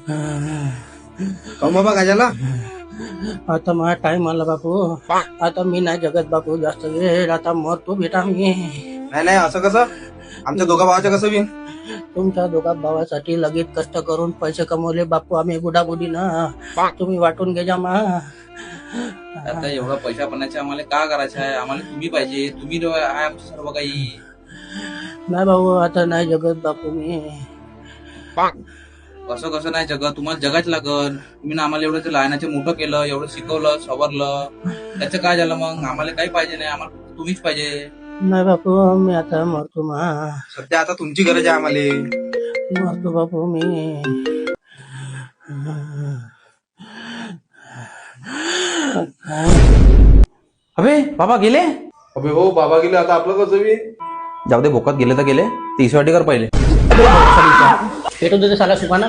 कम बाबा काय झाला? आता माझा टाइम आला बापू. आता मी नाही जगत बापू जास्त वेळ. आता मरतो बेटा मी. नाही नाही, असं कसं? आमच्या दोघा भावाचं कसं बिन? तुमच्या दोघा भावासाठी लगेच कष्ट करून पैसे कमवले बापू आम्ही बुडाबुडी ना. तुम्ही वाटून घ्या मा. आता एवढा पैसा बनायचा आम्हाला का करायचं आहे? आम्हाला तुम्ही पाहिजे. तुम्ही आहे आमचं सर्व काही. नाही भाऊ आता नाही जगत बापू मी. कसं कसं नाही जगत? तुम्हाला जगाच लागल. तुम्ही ना आम्हाला एवढं लहानाचं मोठं केलं, एवढं शिकवलं, सवरलं. त्याचं काय झालं मग? आम्हाला काही पाहिजे नाही. आम्हाला तुम्हीच पाहिजे. नाही बापू मी आता मरतो मा. सध्या आता तुमची गरज आहे आम्हाला. मरतो बापू मी. अबे बाबा गेले. अबे हो बाबा गेले, आता आपलं कसं बी? जाऊ दे, भोकात गेले तर गेले. 30 वाटी कर पहिले. भेटू दे साला सुखाना.